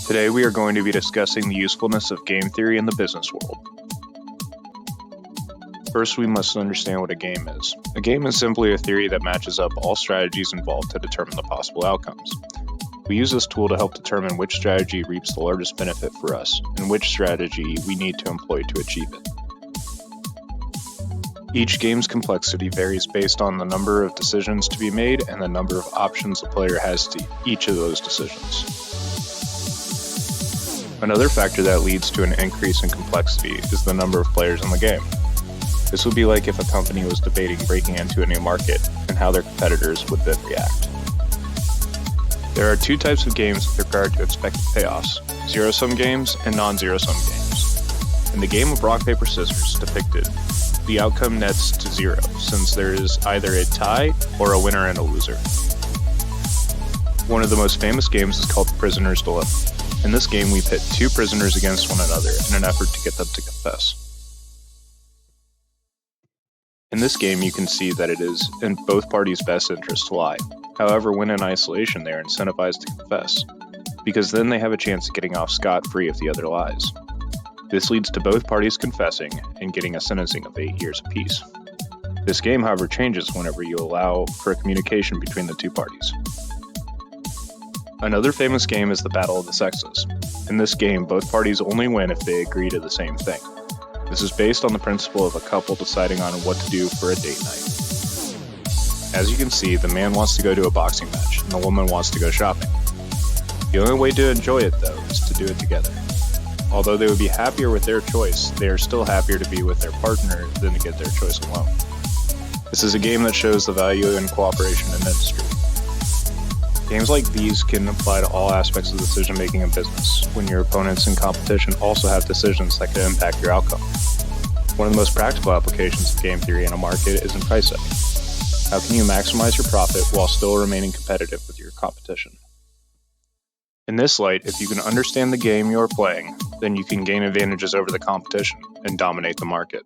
Today we are going to be discussing the usefulness of game theory in the business world. First, we must understand what a game is. A game is simply a theory that matches up all strategies involved to determine the possible outcomes. We use this tool to help determine which strategy reaps the largest benefit for us, and which strategy we need to employ to achieve it. Each game's complexity varies based on the number of decisions to be made and the number of options the player has to each of those decisions. Another factor that leads to an increase in complexity is the number of players in the game. This would be like if a company was debating breaking into a new market and how their competitors would then react. There are two types of games with regard to expected payoffs: zero-sum games and non-zero-sum games. In the game of rock, paper, scissors depicted, the outcome nets to zero, since there is either a tie or a winner and a loser. One of the most famous games is called The Prisoner's Dilemma. In this game, we pit two prisoners against one another in an effort to get them to confess. In this game, you can see that it is in both parties' best interest to lie. However, when in isolation, they are incentivized to confess, because then they have a chance of getting off scot-free if the other lies. This leads to both parties confessing and getting a sentencing of 8 years apiece. This game, however, changes whenever you allow for a communication between the two parties. Another famous game is the Battle of the Sexes. In this game, both parties only win if they agree to the same thing. This is based on the principle of a couple deciding on what to do for a date night. As you can see, the man wants to go to a boxing match, and the woman wants to go shopping. The only way to enjoy it, though, is to do it together. Although they would be happier with their choice, they are still happier to be with their partner than to get their choice alone. This is a game that shows the value in cooperation in industry. Games like these can apply to all aspects of decision-making in business, when your opponents in competition also have decisions that can impact your outcome. One of the most practical applications of game theory in a market is in price setting. How can you maximize your profit while still remaining competitive with your competition? In this light, if you can understand the game you are playing, then you can gain advantages over the competition and dominate the market.